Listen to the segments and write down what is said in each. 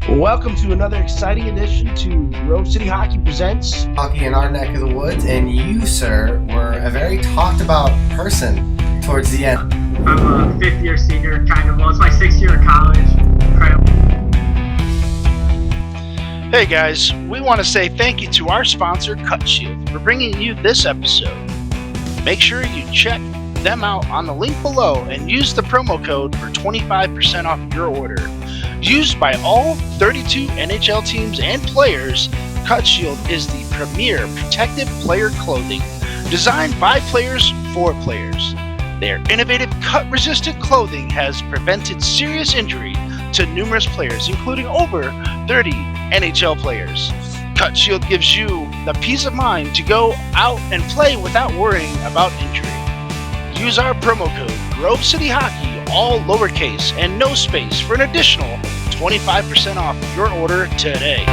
Welcome to another exciting edition to GroveCityHockey Presents Hockey in our neck of the woods, and you, sir, were a very talked about person towards the end. I'm a fifth-year senior, kind of. Well, it's my sixth year of college. Incredible. Hey guys, we want to say thank you to our sponsor, Cutshield, for bringing you this episode. Make sure you check them out on the link below and use the promo code for 25% off your order. Used by all 32 NHL teams and players, Cutshield is the premier protective player clothing designed by players for players. Their innovative cut-resistant clothing has prevented serious injury to numerous players, including over 30 NHL players. Cutshield gives you the peace of mind to go out and play without worrying about injury. Use our promo code GroveCityHockey, all lowercase and no space, for an additional 25% off your order today.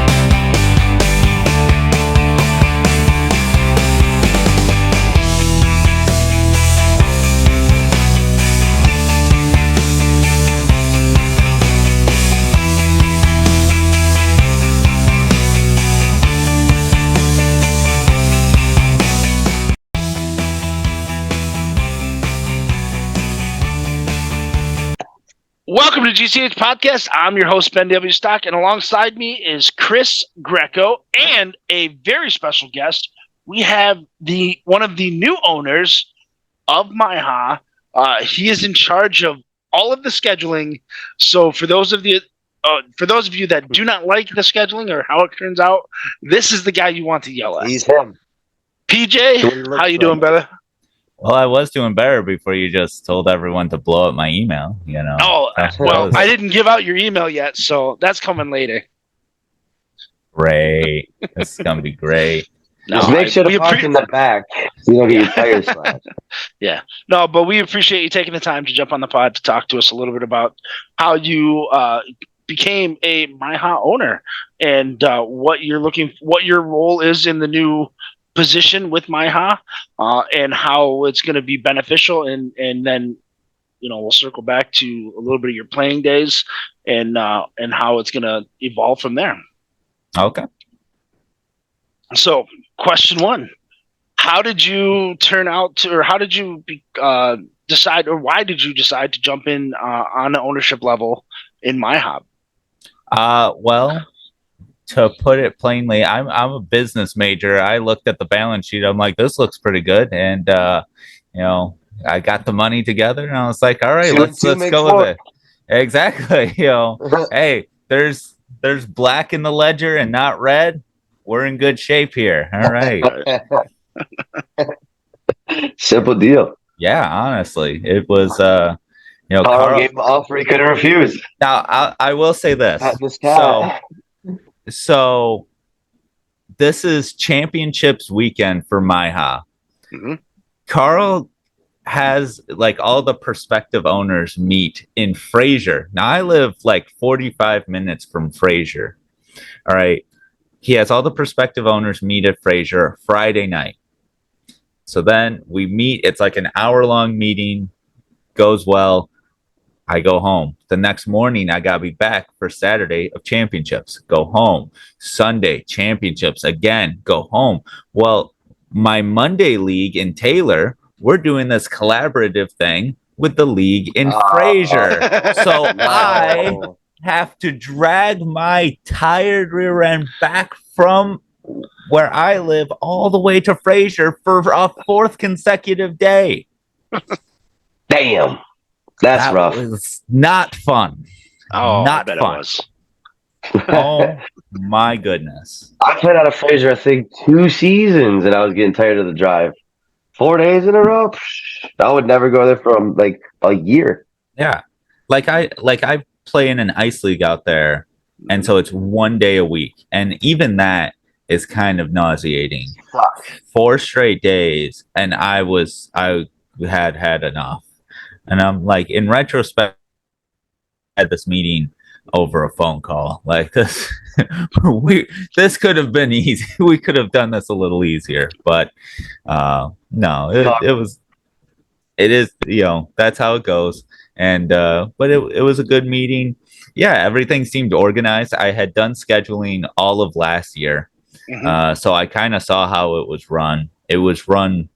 Welcome to GCH Podcast. I'm your host, Ben W. Stock, and alongside me is Chris Greco and a very special guest. We have one of the new owners of MIHA. He is in charge of all of the scheduling. So for those of you that do not like the scheduling or how it turns out, this is the guy you want to yell at. He's him. PJ, how you doing, brother? Well, I was doing better before you just told everyone to blow up my email, you know. Oh, well, I didn't give out your email yet, so that's coming later. Great. This is going to be great. No, just make sure to park in the back so you don't get your tires slashed. Yeah. No, but we appreciate you taking the time to jump on the pod to talk to us a little bit about how you became a MIHA owner and what your role is in the new position with MIHA, and how it's going to be beneficial, and then we'll circle back to a little bit of your playing days and how it's going to evolve from there. Okay. So, question one: how did you turn out to, or how did you decide, or why did you decide to jump in on the ownership level in MIHA? Well, to put it plainly, I'm a business major. I looked at the balance sheet. I'm like, this looks pretty good, and I got the money together, and I was like, all right, let's go with it. Exactly. Hey, there's black in the ledger and not red. We're in good shape here. All right. Simple deal. Yeah, honestly, it was. Carl gave him an offer he couldn't refuse. Now, I will say this. So this is championships weekend for MIHA. Mm-hmm. Carl has all the prospective owners meet in Fraser. Now I live 45 minutes from Fraser. All right. He has all the prospective owners meet at Fraser Friday night. So then we meet. It's like an hour-long meeting. Goes well. I go home. The next morning, I got to be back for Saturday of championships. Go home. Sunday, championships. Again, go home. Well, my Monday league in Taylor, we're doing this collaborative thing with the league in Fraser. So I have to drag my tired rear end back from where I live all the way to Fraser for a fourth consecutive day. Damn. That's rough. It was not fun. Oh, not I bet fun. It was. Oh my goodness. I played out of Fraser, I think, 2 seasons, and I was getting tired of the drive. 4 days in a row? I would never go there for a year. Yeah. I play in an ice league out there, and so it's 1 day a week. And even that is kind of nauseating. Fuck. 4 straight days, and I had enough. And I'm like, in retrospect, I had this meeting over a phone call. Like this, this could have been easy. We could have done this a little easier, but no, it is, that's how it goes. And but it was a good meeting. Yeah, everything seemed organized. I had done scheduling all of last year. So I kind of saw how it was run. It was run,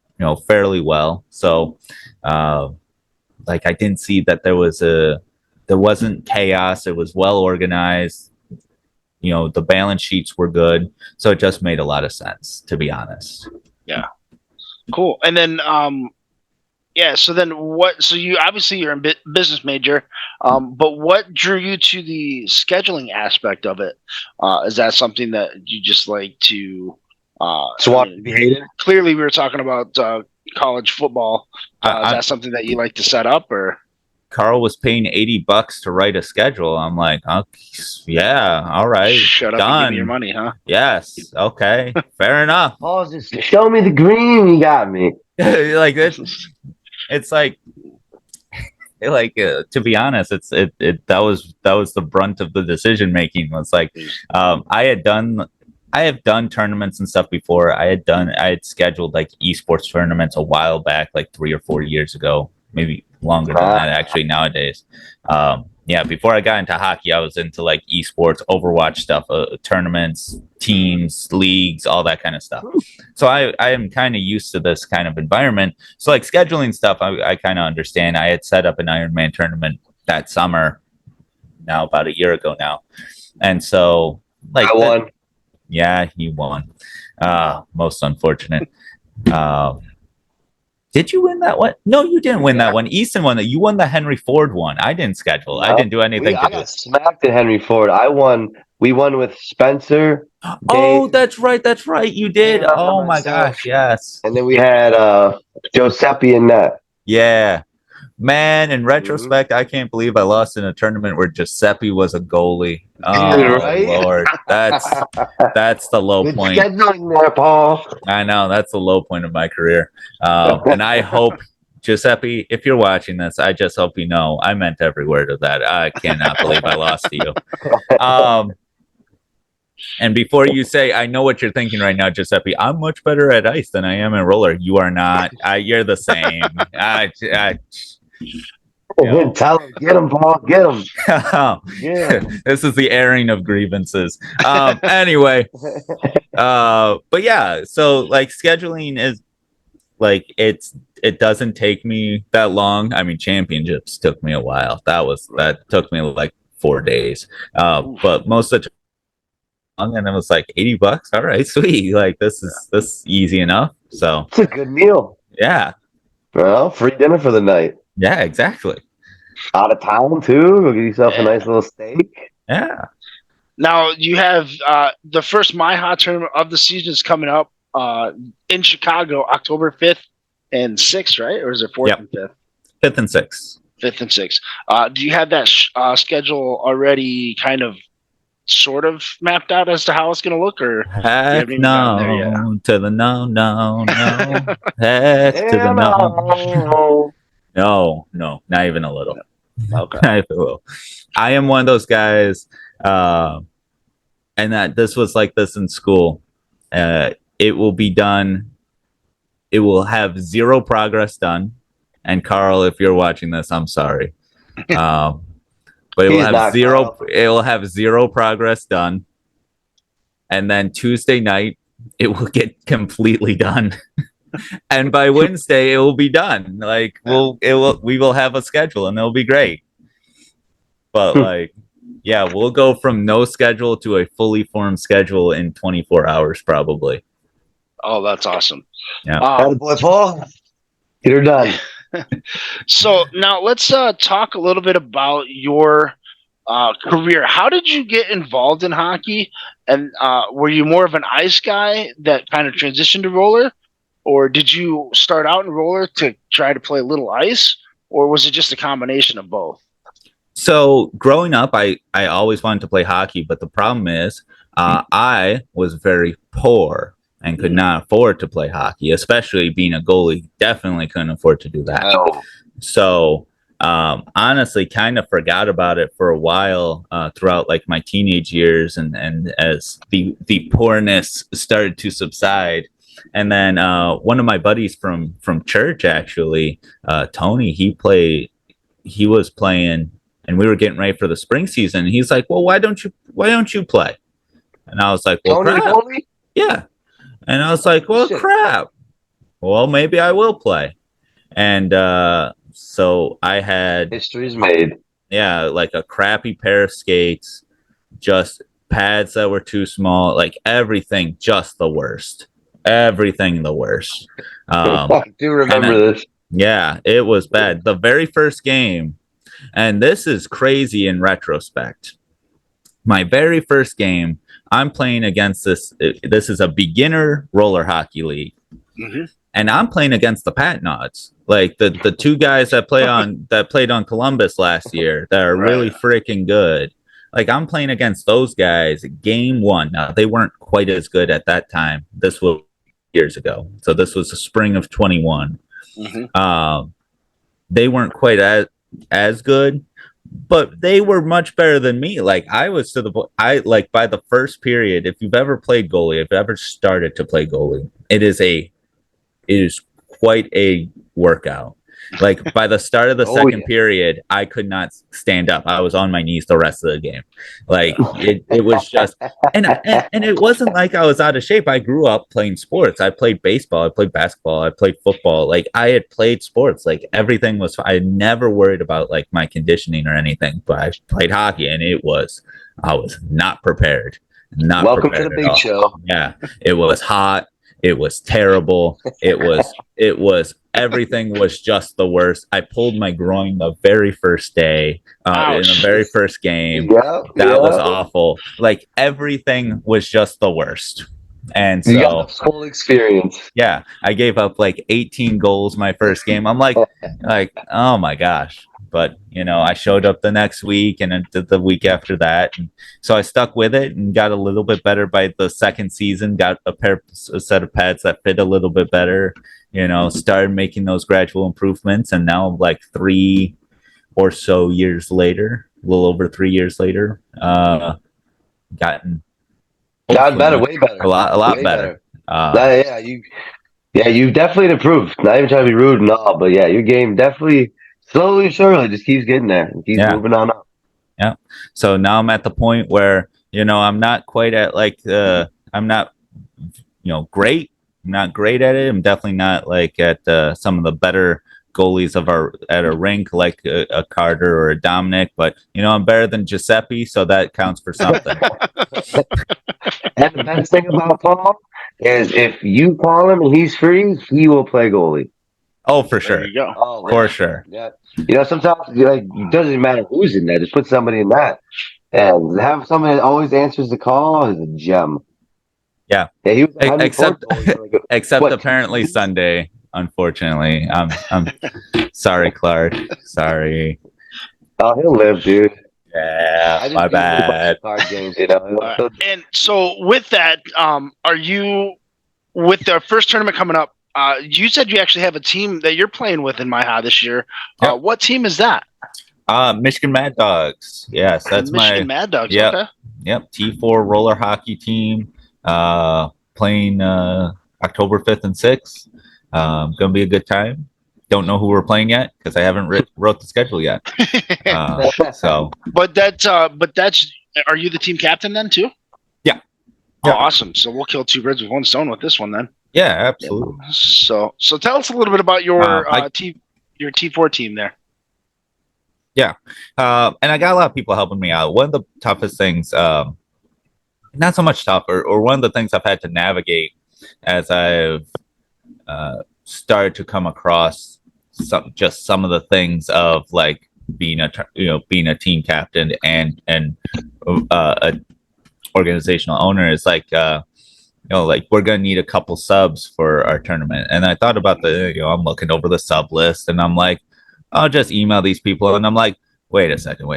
fairly well. So, like I didn't see that there wasn't chaos. It was well organized. The balance sheets were good. So it just made a lot of sense, to be honest. Yeah. Cool. And then, so then so you obviously you're a business major, but what drew you to the scheduling aspect of it? Is that something that you just like to Swap to be hated? Clearly we were talking about college football. Is that something that you like to set up, or? Carl was paying $80 to write a schedule. I'm like, okay, yeah, all right. Shut up done. And give me your money, huh? Yes. Okay. Fair enough. Paul, just show me the green. You got me. Like it's like to be honest, that was the brunt of the decision making. Was like, I have done tournaments and stuff before. I had scheduled like esports tournaments a while back, like 3 or 4 years ago, maybe longer than that actually nowadays. Before I got into hockey, I was into like esports, Overwatch stuff, tournaments, teams, leagues, all that kind of stuff. So I am kind of used to this kind of environment. So like scheduling stuff, I kind of understand. I had set up an Ironman tournament that summer, now about a year ago now. And so like I won. Yeah, he won. Most unfortunate. Did you win that one? No, you didn't win that one. Easton won that. You won the Henry Ford one. I didn't schedule. I didn't do anything. I got smacked at Henry Ford. I won. We won with Spencer. Oh, that's right. That's right. You did. Yeah, oh my gosh. Yes. And then we had Giuseppe in net. Yeah. Man, in retrospect, I can't believe I lost in a tournament where Giuseppe was a goalie. Oh, right? Lord. That's the low point. Scheduling there, Paul. I know. That's the low point of my career. And I hope, Giuseppe, if you're watching this, I just hope you know I meant every word of that. I cannot believe I lost to you. And before you say, I know what you're thinking right now, Giuseppe, I'm much better at ice than I am in roller. You are not. You're the same. Tell him, get him, Paul, get him. Yeah. This is the airing of grievances. Anyway, but yeah, so like scheduling is like it doesn't take me that long. I mean, championships took me a while. That took me like 4 days. But most of the time, and it was like $80. All right, sweet. Like this is easy enough. So it's a good meal. Yeah. Well, free dinner for the night. Yeah, exactly. Out of town too. Go get yourself a nice little steak. Yeah. Now you have the first MIHA tournament of the season is coming up in Chicago, October 5th and 6th, right? Or is it 4th and 5th? 5th and 6th. 5th and 6th. Do you have that schedule already kind of sort of mapped out as to how it's going to look, or heck no to the no heck to the no, not even a little. Okay. Not even a little. I am one of those guys, and that this was like this in school. It will be done. It will have zero progress done. And Carl, if you're watching this, I'm sorry. But it will have zero progress done. And then Tuesday night, it will get completely done. And by Wednesday, it will be done. Like we will have a schedule and it'll be great. But like, yeah, we'll go from no schedule to a fully formed schedule in 24 hours, probably. Oh, that's awesome. Yeah. Boy, Paul, get her done. So now let's talk a little bit about your career. How did you get involved in hockey? And were you more of an ice guy that kind of transitioned to roller? Or did you start out in roller to try to play a little ice? Or was it just a combination of both? So growing up, I always wanted to play hockey. But the problem is I was very poor and could not afford to play hockey, especially being a goalie. Definitely couldn't afford to do that. Oh. So honestly, kind of forgot about it for a while throughout like my teenage years, and as the poorness started to subside. And then one of my buddies from church, actually, Tony, he was playing and we were getting ready for the spring season. And he's like, "Well, why don't you play?" And I was like, "Well, Tony the crap." goalie? Yeah. And I was like, "Well, Shit. crap. Well, maybe I will play." And so I had History's made. like a crappy pair of skates, just pads that were too small, like everything just the worst. Everything the worst. I do remember this. Yeah, it was bad. The very first game, and this is crazy in retrospect. My very first game, I'm playing against this. This is a beginner roller hockey league, and I'm playing against the Pat Nods, like the two guys that played on Columbus last year that are really freaking good. Like I'm playing against those guys. Game one. Now they weren't quite as good at that time. This was years ago, so this was the spring of 21. They weren't quite as good, but they were much better than me. Like I was by the first period. If you've ever played goalie, if you've ever started to play goalie, it is quite a workout. Like by the start of the second period, I could not stand up. I was on my knees the rest of the game. Like it was just, and it wasn't like I was out of shape. I grew up playing sports. I played baseball. I played basketball. I played football. Like I had played sports. Like everything was. I never worried about like my conditioning or anything. But I played hockey, and I was not prepared. Welcome to the big show. Yeah, it was hot. It was terrible. It was everything was just the worst. I pulled my groin the very first day in the very first game. That was awful. Like everything was just the worst. And so whole experience. Yeah, I gave up like 18 goals my first game. I'm like, oh my gosh. But I showed up the next week and then the week after that. And so I stuck with it and got a little bit better by the second season, got a set of pads that fit a little bit better, started making those gradual improvements. And now like 3 or so years later, a little over 3 years later, gotten better, way better. A lot way better. You've definitely improved. Not even trying to be rude and all, but yeah, your game definitely slowly, surely just keeps getting there and keeps moving on up. Yeah. So now I'm at the point where, I'm not quite at like, I'm not, great. I'm not great at it. I'm definitely not like at some of the better goalies at a rink like a Carter or a Dominic, but I'm better than Giuseppe, so that counts for something. And the best thing about Paul is if you call him and he's free, he will play goalie. Oh, for sure. There you go. Oh, for sure. Yeah. Sometimes it doesn't matter who's in there. Just put somebody in that, and have somebody that always answers the call is a gem. Yeah. He was except apparently Sunday. Unfortunately, I'm sorry, Clark. Sorry. Oh, he'll live, dude. Yeah, my bad. Card games, And so with that, are you with the first tournament coming up? You said you actually have a team that you're playing with in MIHA this year. Yep. What team is that? Michigan Mad Dogs. Yes, that's Michigan Mad Dogs. Yep. Okay. Yep. T4 roller hockey team. Playing October 5th and 6th. Gonna be a good time. Don't know who we're playing yet because I haven't wrote the schedule yet. But that's are you the team captain then too? Yeah. Oh, awesome. So we'll kill two birds with one stone with this one then. Yeah, absolutely. So tell us a little bit about your your T4 team there. Yeah. And I got a lot of people helping me out. One of the toughest things, not so much tough, or one of the things I've had to navigate as I've started to come across some of the things of like being a team captain and a organizational owner is like like we're gonna need a couple subs for our tournament. And I thought about I'm looking over the sub list and I'm like, I'll just email these people. And I'm like, wait a second.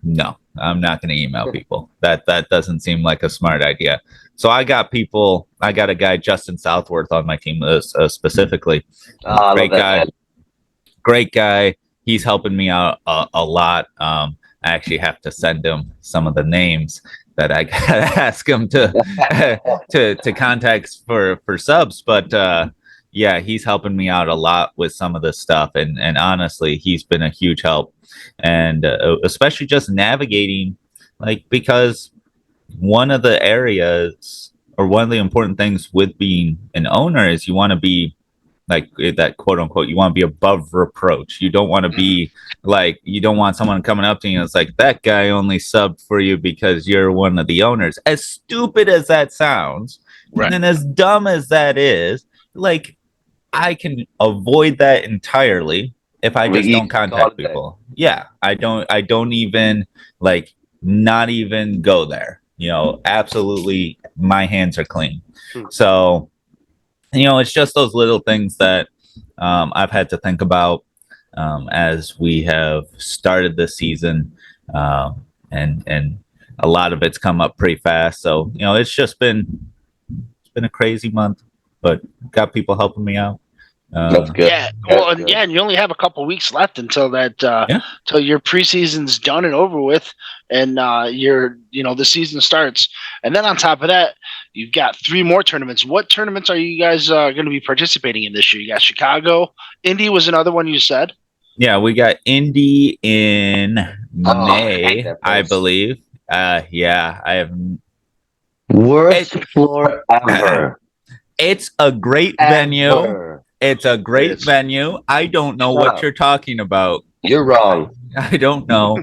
No, I'm not going to email people. That doesn't seem like a smart idea. So I got a guy, Justin Southworth, on my team specifically. Great guy. He's helping me out a lot. I actually have to send him some of the names that I gotta ask him to contact for subs. But yeah, he's helping me out a lot with some of this stuff, and honestly, he's been a huge help, and especially just navigating, like, because one of the areas or one of the important things with being an owner is you want to be like that, quote unquote, you want to be above reproach. You don't want to be like, you don't want someone coming up to you and it's like, that guy only subbed for you because you're one of the owners. As stupid as that sounds, Right. and as dumb as that is, like, I can avoid that entirely if I just don't contact people. Yeah, I don't even, like, not even go there. You know, absolutely, my hands are clean. So, you know, it's just those little things that I've had to think about as we have started this season, and a lot of it's come up pretty fast. So, you know, it's been a crazy month, but got people helping me out. That's good. Yeah, well, and you only have a couple weeks left until that, till your preseason's done and over with, and the season starts. And then on top of that, you've got 3 more tournaments. What tournaments are you guys going to be participating in this year? You got Chicago, Indy was another one you said. Yeah, we got Indy in May, I believe. Yeah, I have worst floor ever. It's a great venue. It's a great venue. I don't know what you're talking about. You're wrong. I don't know.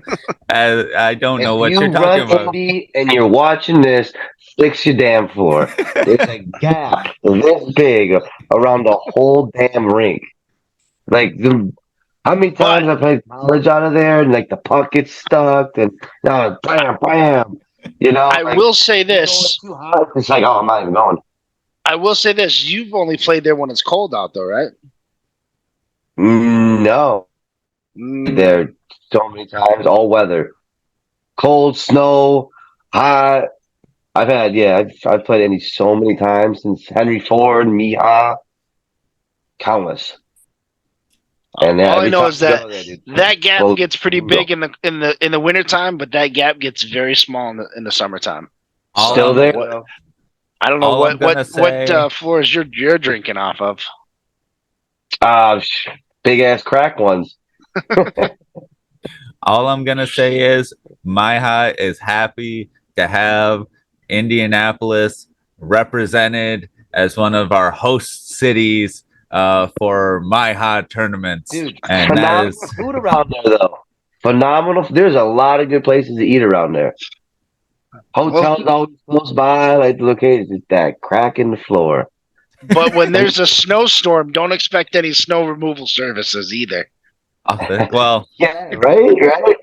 I don't know what you're talking about. And you're watching this, fix your damn floor. There's a gap this big around the whole damn rink. Like, how many times I played college out of there, and like the puck gets stuck, and now bam, bam. You know, I will say this. Too hot. It's like, oh, I'm not even going. I will say this. You've only played there when it's cold out, though, right? No. There so many times, all weather. Cold, snow, hot. I've played Indy so many times since Henry Ford, MIHA. Countless. And all I know is that gap gets pretty big in the wintertime, but that gap gets very small in the summertime. Still there? I don't know what floors you're drinking off of. Big ass crack ones. All I'm gonna say is MIHA is happy to have Indianapolis represented as one of our host cities for MIHA tournaments. Dude, and phenomenal that is food around there, though. Phenomenal. There's a lot of good places to eat around there. Hotels always close by, like the location. It's that crack in the floor. But when there's a snowstorm, don't expect any snow removal services either. Well, yeah, right.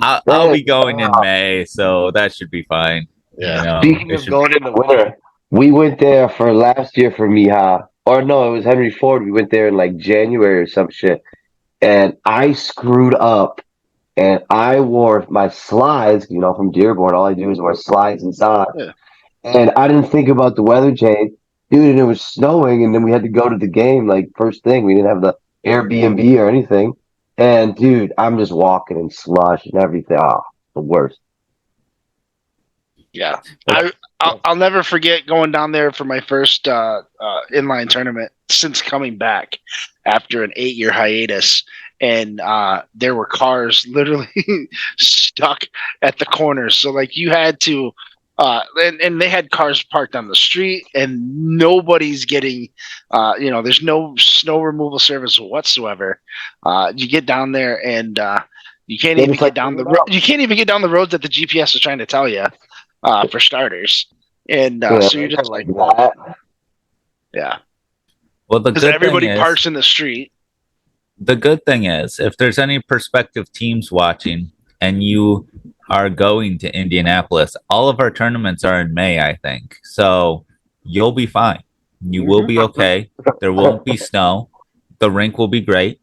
I'll be going in May, so that should be fine. Yeah. You know, Speaking of going in the winter, we went there for last year for MIHA. Or no, it was Henry Ford. We went there in like January or some shit. And I screwed up. And I wore my slides, you know, from Dearborn. All I do is wear slides and socks. Yeah. And I didn't think about the weather change. Dude, and it was snowing. And then we had to go to the game, like, first thing. We didn't have the Airbnb or anything. And, dude, I'm just walking in slush and everything. Oh, the worst. Yeah. I'll never forget going down there for my first inline tournament since coming back after an 8-year hiatus. And there were cars literally stuck at the corners. So, like, you had to and they had cars parked on the street, and nobody's getting there's no snow removal service whatsoever. You get down there, and you can't even get down the you can't even get down the roads that the GPS is trying to tell you, for starters. And so you're just like, what? Yeah. Well, because everybody parks in the street. The good thing is, if there's any prospective teams watching and you are going to Indianapolis, all of our tournaments are in May, I think. So you'll be fine. You will be okay. There won't be snow. The rink will be great.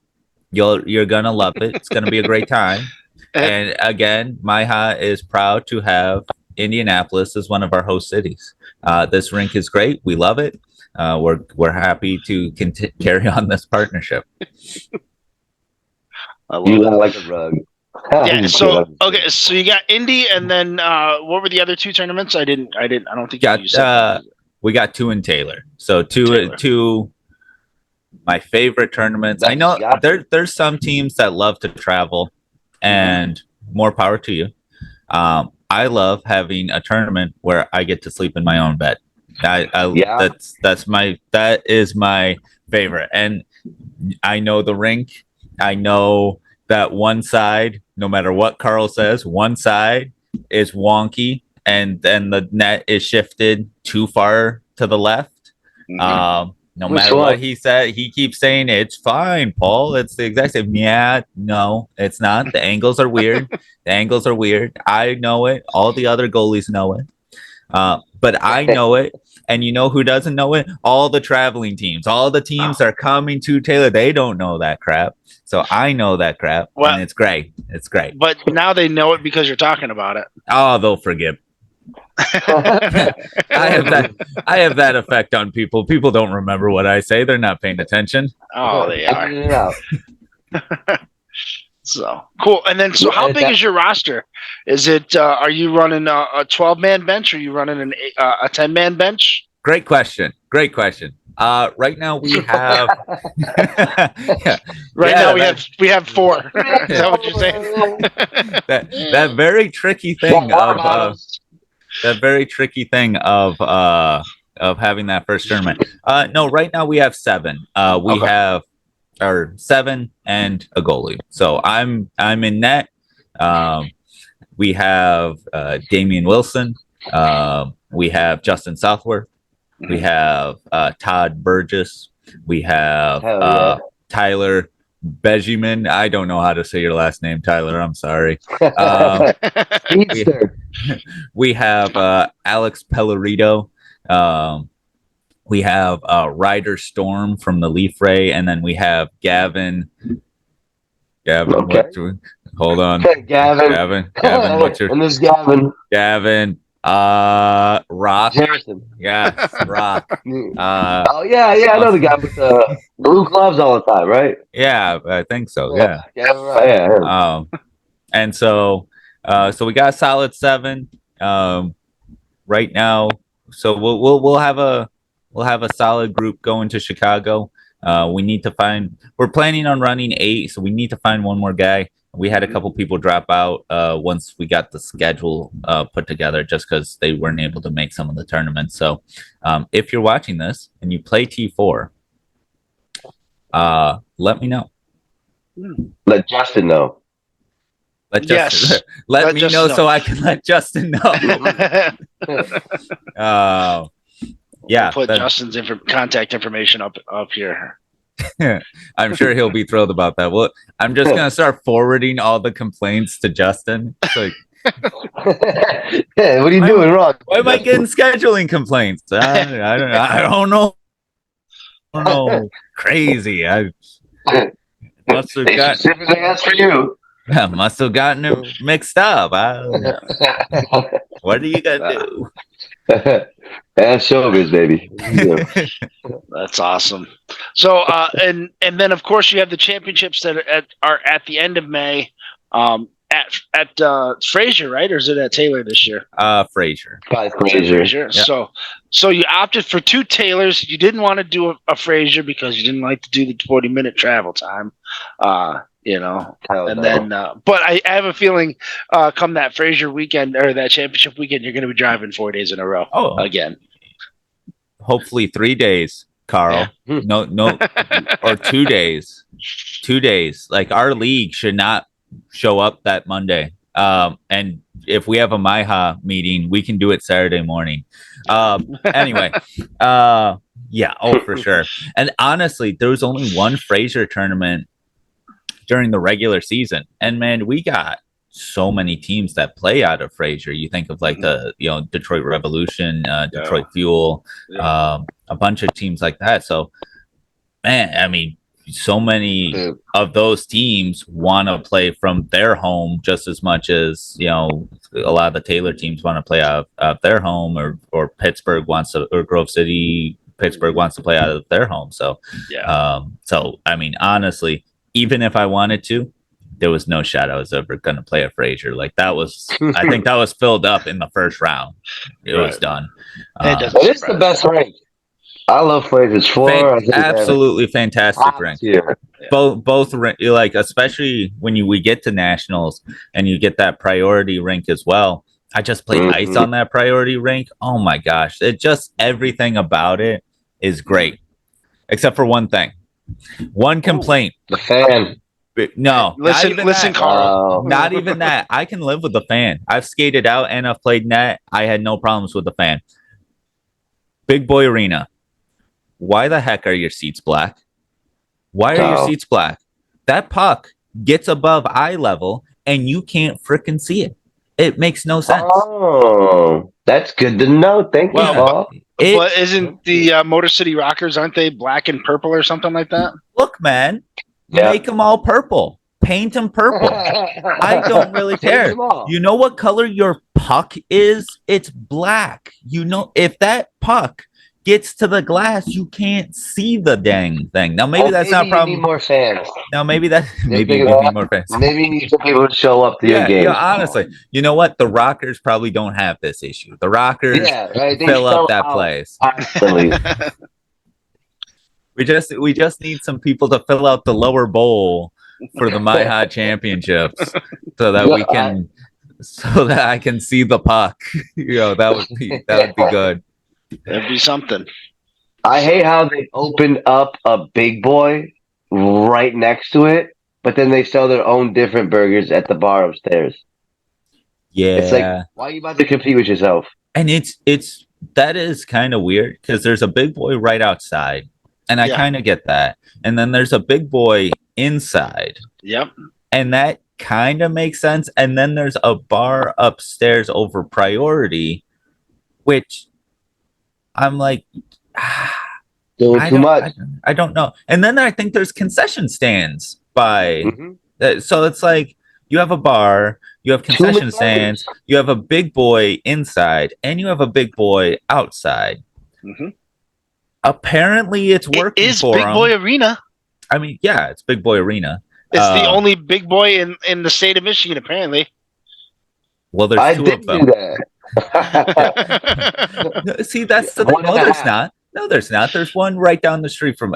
You're going to love it. It's going to be a great time. And again, MIHA is proud to have Indianapolis as one of our host cities. This rink is great. We love it. We're happy to carry on this partnership. I love it. Like a rug. Yeah. So okay. So you got Indy, and then what were the other 2 tournaments? I don't think you said. We got 2 in Taylor. So two my favorite tournaments. I know there's some teams that love to travel, and more power to you. I love having a tournament where I get to sleep in my own bed. That is my favorite. And I know the rink. I know that one side, no matter what Carl says, one side is wonky, and then the net is shifted too far to the left. No matter what he said, he keeps saying it's fine, Paul. It's the exact same. Yeah, no, it's not. The angles are weird. I know it. All the other goalies know it. But I know it. And you know who doesn't know it? All the traveling teams. All the teams are coming to Taylor. They don't know that crap. So I know that crap. Well, and it's great. It's great. But now they know it because you're talking about it. Oh, they'll forgive. I have that effect on people. People don't remember what I say. They're not paying attention. Oh, they are. So cool. And then, so how big is your roster? Is it? Are you running a 12-man bench? Or are you running a 10-man bench? Great question. Right now we have. We have 4. Is that what you're saying? that very tricky thing of. That very tricky thing of having that first tournament. No, right now we have 7. We have 7 and a goalie. So I'm in net. We have Damian Wilson. We have Justin Southworth. We have Todd Burgess. We have Tyler Benjamin. I don't know how to say your last name, Tyler. I'm sorry. We have Alex Pellerito. We have Ryder Storm from the Leaf Ray, and then we have Gavin. Okay. Hold on. Gavin. What's your? And there's Gavin. Rock. Harrison. Yeah, Rock. I know the guy with the blue gloves all the time, right? Yeah, I think so. Yeah. Yeah. And so we got a solid 7 right now. So we'll have a solid group going to Chicago. We're planning on running 8, so we need to find one more guy. We had a couple people drop out once we got the schedule put together, just because they weren't able to make some of the tournaments. So if you're watching this and you play T4, let me know. Let Justin know. Let me know so I can let Justin know. We'll put Justin's contact information up here. I'm sure he'll be thrilled about that. Well, I'm just gonna start forwarding all the complaints to Justin. It's like, what are you doing wrong? Why am I getting scheduling complaints? I don't know. Crazy. I must have gotten it mixed up. What are you gonna do? That's showbiz, baby. That's awesome. So, and then of course you have the championships that are at the end of May, at Fraser, right? Or is it at Taylor this year? Fraser. Fraser. Yeah. So you opted for 2 Taylors. You didn't want to do a Fraser because you didn't like to do the 40-minute travel time. Then, but I have a feeling, come that Fraser weekend or that championship weekend, you're going to be driving 4 days in a row again. Hopefully 3 days, Carl. Yeah. No, or 2 days. 2 days. Like, our league should not show up that Monday. And if we have a MIHA meeting, we can do it Saturday morning. Anyway, for sure. And honestly, there was only one Fraser tournament during the regular season, and man, we got so many teams that play out of Fraser. You think of like the Detroit Revolution, Detroit Fuel, a bunch of teams like that. So, man, I mean, so many of those teams want to play from their home just as much as a lot of the Taylor teams want to play out of their home, or Pittsburgh wants to, or Grove City, Pittsburgh wants to play out of their home. So, so I mean, honestly, even if I wanted to, there was no shot I was ever going to play a Fraser. Like, that was, I think that was filled up in the first round. It was done. What is the best rank? I love Fraser's floor. I think Absolutely fantastic rink. here. Both like, especially when we get to nationals and you get that priority rink as well. I just played ice on that priority rink. Oh my gosh, it just everything about it is great, except for one thing, one complaint. The fan. No, listen, Carl. Not even that. I can live with the fan. I've skated out and I've played net. I had no problems with the fan. Big Boy Arena. Why the heck are your seats black? Why are your seats black? That puck gets above eye level and you can't frickin' see it. It makes no sense. Oh, that's good to know. Thank you, Paul. But isn't the Motor City Rockers, aren't they black and purple or something like that? Look, man, make them all purple. Paint them purple. I don't really care. You know what color your puck is? It's black. You know, if that puck gets to the glass, you can't see the dang thing. Now, maybe that's not a problem. You need more fans. Now, maybe you need more fans. Maybe you need some people to show up to your game. Yeah, honestly, you know what? The Rockers probably don't have this issue. The Rockers fill up that place. We just need some people to fill out the lower bowl for the MIHA championships, so that I can see the puck. You know, that would be good. That'd be something. I hate how they opened up a Big Boy right next to it, but then they sell their own different burgers at the bar upstairs. Yeah, it's like, why are you about to compete with yourself? And that is kind of weird because there's a Big Boy right outside, and I kind of get that. And then there's a Big Boy inside. Yep. And that kind of makes sense. And then there's a bar upstairs over priority, which I'm like, doing too much. I don't know. And then I think there's concession stands by. So it's like you have a bar, you have concession stands, you have a Big Boy inside, and you have a Big Boy outside. Apparently, it's working for Big Boy Arena. I mean, yeah, it's Big Boy Arena. It's the only Big Boy in the state of Michigan, apparently. Well, there's two of them. Do that. See, that's the thing. No, there's not. No, there's not. There's one right down the street from.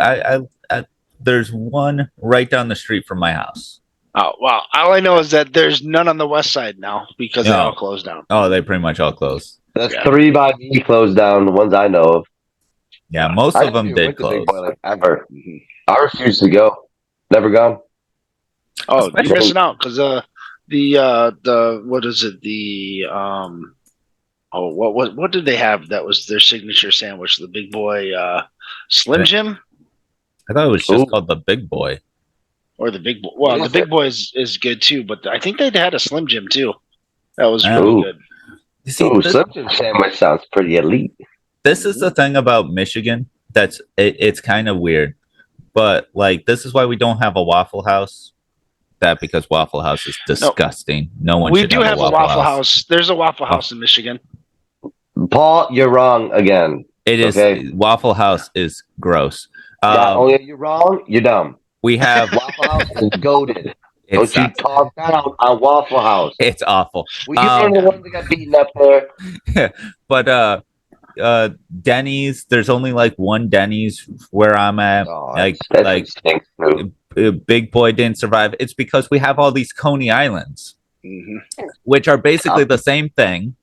There's one right down the street from my house. Oh wow! All I know is that there's none on the west side now because they all closed down. Oh, they pretty much all closed. That's 3 by me closed down. The ones I know of. Yeah, most of them did close. Ever. I refuse to go. Never gone. Oh, you're missing out because the what is it? The what did they have that was their signature sandwich? The Big Boy Slim Jim? I thought it was just called the Big Boy. Or the Big Boy. Well, the Big Boy is good too, but I think they had a Slim Jim too. That was really good. You see, Slim Jim sandwich sounds pretty elite. This is the thing about Michigan that's it's kind of weird, but like this is why we don't have a Waffle House. That because Waffle House is disgusting. No one. We do have a Waffle House. There's a Waffle House in Michigan. Paul, you're wrong again. It is Waffle House is gross. Only you're wrong. You're dumb. We have Waffle House is goated. Don't you talk down on Waffle House? It's awful. Well, you're the one that got beaten up there. But Denny's. There's only like one Denny's where I'm at. Big Boy didn't survive. It's because we have all these Coney Islands, which are basically the same thing,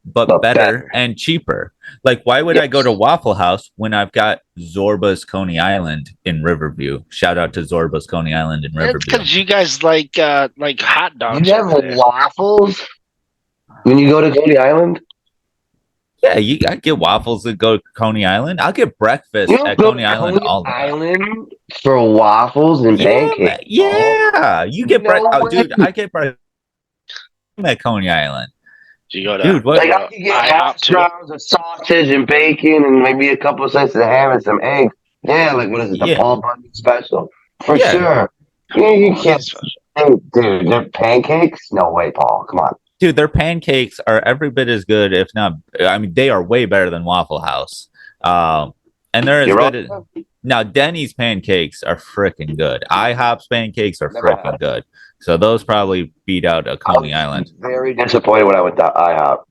but better and cheaper. Like, why would I go to Waffle House when I've got Zorba's Coney Island in Riverview? Shout out to Zorba's Coney Island in Riverview. It's because you guys like hot dogs. You have waffles when you go to Coney Island? Yeah, I get waffles that go to Coney Island. I'll get breakfast at Coney Island all the time. For waffles and pancakes. Yeah, you get breakfast. Dude, I get breakfast at Coney Island. Do you go to, dude, what? Like, I can get hash browns of sausage and bacon and maybe a couple of slices of ham and some eggs. Yeah, like what is it? The Paul Bunyan special? For sure. Yeah, you can't. Dude, they're pancakes? No way, Paul. Come on. Dude, their pancakes are every bit as good, if not, I mean, they are way better than Waffle House. And they're as good as. Now, Denny's pancakes are freaking good. IHOP's pancakes are freaking good. So those probably beat out a Coney Island. Very disappointed when I went to IHOP.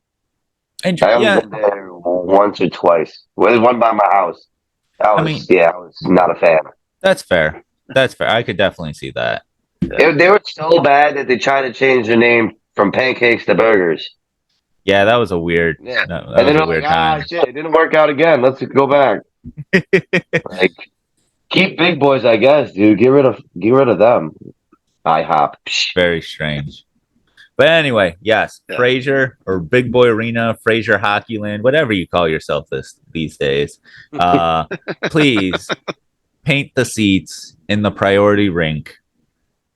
I haven't been there once or twice. Well, there's one by my house. I was not a fan. That's fair. That's fair. I could definitely see that. They were so bad that they tried to change their name from pancakes to burgers. Yeah, that was a weird. Yeah, that and then was they're a weird like, time. shit, it didn't work out again. Let's go back. Like, keep big boys, I guess, dude. Get rid of them. IHOP. Very strange. But anyway, yes, Yeah. Fraser or Big Boy Arena, Fraser Hockey Land, whatever you call yourself these days. Please paint the seats in the priority rink,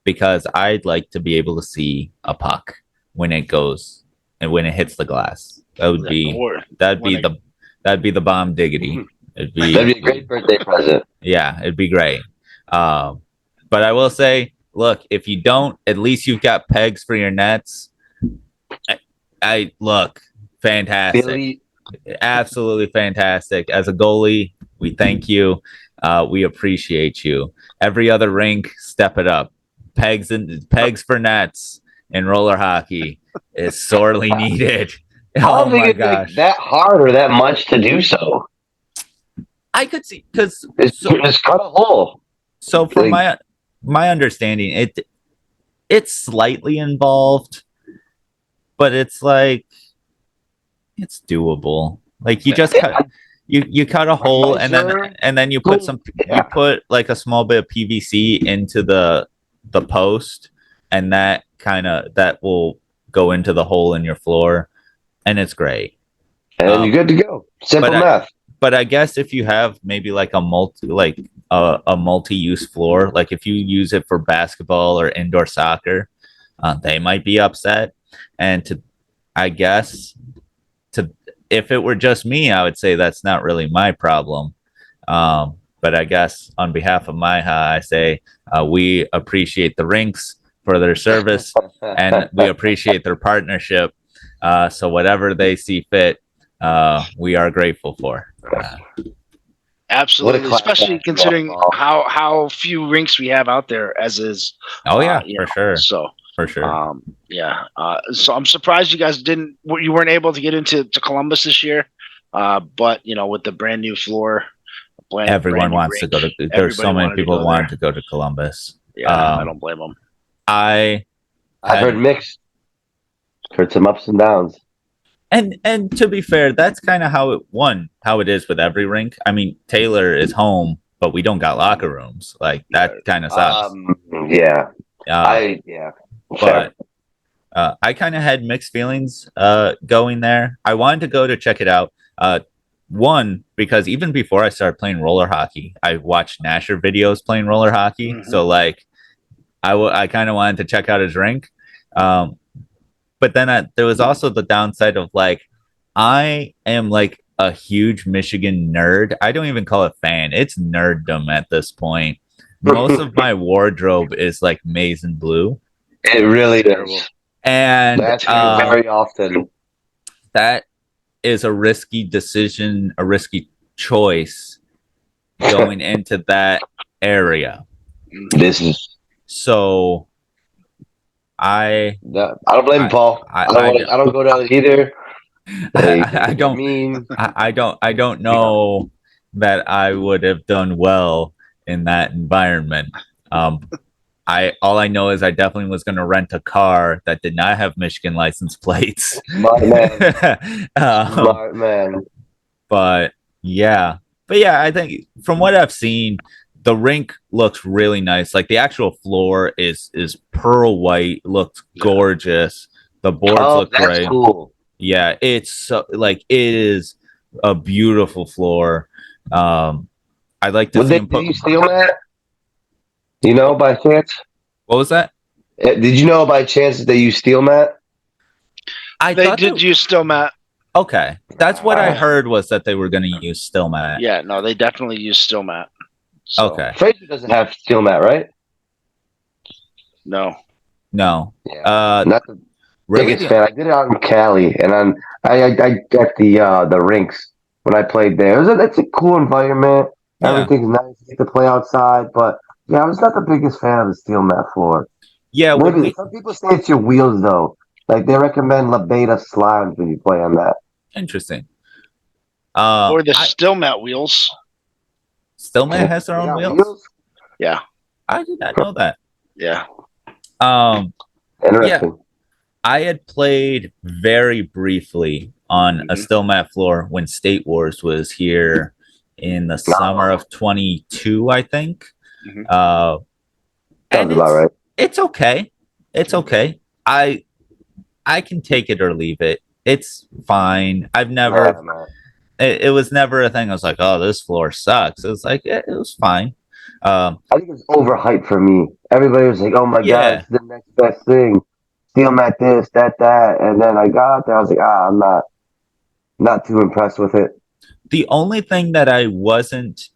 because I'd like to be able to see a puck when it goes and when it hits the glass. That'd be the bomb diggity. That'd be a great birthday present. Yeah, it'd be great. But I will say, look, if you don't, at least you've got pegs for your nets. I look fantastic. Billy. Absolutely fantastic. As a goalie, we thank you. We appreciate you. Every other rink, step it up. Pegs for nets in roller hockey is sorely needed. I don't think it's that hard or that much to do so. I could see, because just cut a hole. So from my understanding, it's slightly involved, but it's like it's doable. Like you just cut you cut a hole and then you put like a small bit of PVC into the post, and that will go into the hole in your floor, and it's great. And you're good to go. Simple math. But I guess if you have maybe like a multi-use floor, like if you use it for basketball or indoor soccer, they might be upset. And if it were just me, I would say that's not really my problem. But I guess on behalf of MIHA, I say we appreciate the rinks for their service, and we appreciate their partnership. So whatever they see fit, we are grateful for. Absolutely, especially considering how few rinks we have out there as is. For sure. So for sure. So I'm surprised you guys you weren't able to get into Columbus this year. But with the brand new floor, everyone wants to go to. There's so many people wanting to go to Columbus. Yeah, I don't blame them. I've heard mixed. Heard some ups and downs. And to be fair, that's kind of how it is with every rink. I mean, Taylor is home, but we don't got locker rooms. Like that kind of sucks. But I kind of had mixed feelings going there. I wanted to go to check it out. One, because even before I started playing roller hockey, I watched Nasher videos playing roller hockey. Mm-hmm. So like, I kind of wanted to check out his rink. But then there was also the downside of like, I am like a huge Michigan nerd. I don't even call it fan. It's nerddom at this point. Most of my wardrobe is like maize and blue. It really is. And that's very often. That is a risky decision, a risky choice going into that area. So I don't blame Paul. I don't go down either. I don't know that I would have done well in that environment. All I know is I definitely was going to rent a car that did not have Michigan license plates. Smart man. Smart man. But yeah, I think from what I've seen, the rink looks really nice. Like the actual floor is pearl white, looks gorgeous. The boards look great. Cool. Yeah, it's so, like it is a beautiful floor. I'd like to see him Did you steal that? You know, by chance? What was that? Did you know by chance that they use steel mat? They did use steel mat. Okay, that's what I heard, was that they were going to use steel mat. Yeah, no, they definitely use steel mat. So. Okay. Fraser doesn't have steel mat, right? No. Yeah. Not the biggest fan. I did it out in Cali, and I got the rinks when I played there. It's a cool environment. Yeah. Everything's nice. You get to play outside, but yeah, I was not the biggest fan of the steel mat floor. Yeah, some people say it's your wheels though. Like they recommend La Beta slimes when you play on that. Interesting. Or the steel mat wheels. Stillman has their They own got wheels. Yeah. I did not know that. Yeah. Interesting. I had played very briefly on a still mat floor when State Wars was here in the summer of 22, I think. Mhm. Sounds about right. It's okay. It's okay. I can take it or leave it. It's fine. I've never. It was never a thing. I was like, oh, this floor sucks. It was like it was fine. I think it was overhyped for me. Everybody was like, "Oh my god, it's the next best thing." Steel mat this, that, and then I got out there. I was like, I'm not too impressed with it. The only thing that I wasn't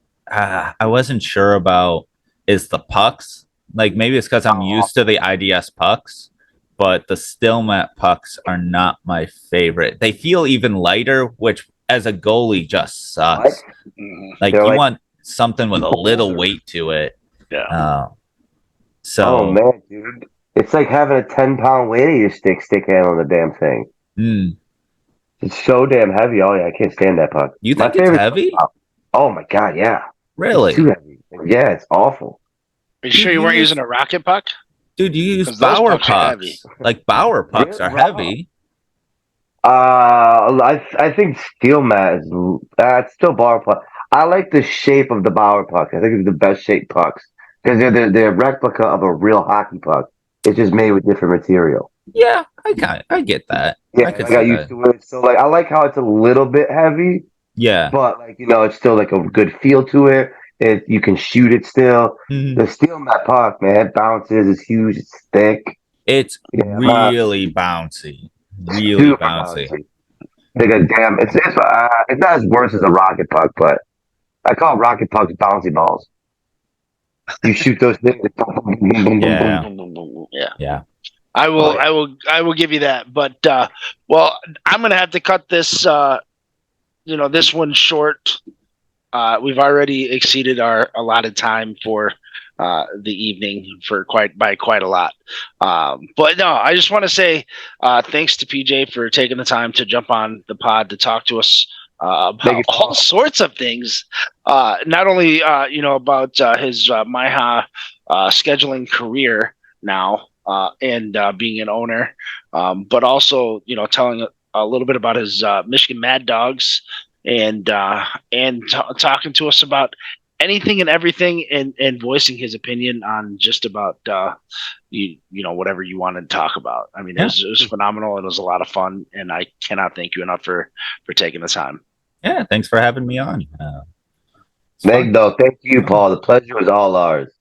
sure about is the pucks. Like maybe it's because I'm used to the IDS pucks, but the still mat pucks are not my favorite. They feel even lighter, which as a goalie just sucks. Like you want something with a little weight to it. Yeah. Oh man, dude. It's like having a 10-pound weight at your stick handling the damn thing. It's so damn heavy. Oh yeah, I can't stand that puck. You think it's heavy? Oh my god, yeah. Really? It's too heavy. Yeah, it's awful. Are you sure you weren't using a rocket puck? Dude, you use Bauer pucks. Like Bauer pucks are heavy. I think steel mat is it's still Bauer puck. I like the shape of the Bauer puck. I think it's the best shaped pucks because they're a replica of a real hockey puck. It's just made with different material. Yeah, I get that. Yeah, I got used to it. So like, I like how it's a little bit heavy. Yeah, but like it's still like a good feel to it. You can shoot it still. The steel mat puck, man, it bounces. It's huge. It's thick. It's really bouncy. Really bouncy. Like a damn. It's not as worse as a rocket puck, but I call rocket pucks bouncy balls. You shoot those things. Yeah. I will give you that. But well, I'm gonna have to cut this this one short. We've already exceeded our allotted time for the evening by quite a lot. But no, I just want to say thanks to PJ for taking the time to jump on the pod to talk to us about all sorts of things. Not only about his MIHA scheduling career now and being an owner, but also telling a little bit about his Michigan Mad Dogs and talking to us about anything and everything and voicing his opinion on just about whatever you wanted to talk about. I mean, it was phenomenal. It was a lot of fun, and I cannot thank you enough for taking the time. Yeah, thanks for having me on. Thank you, Paul. The pleasure was all ours.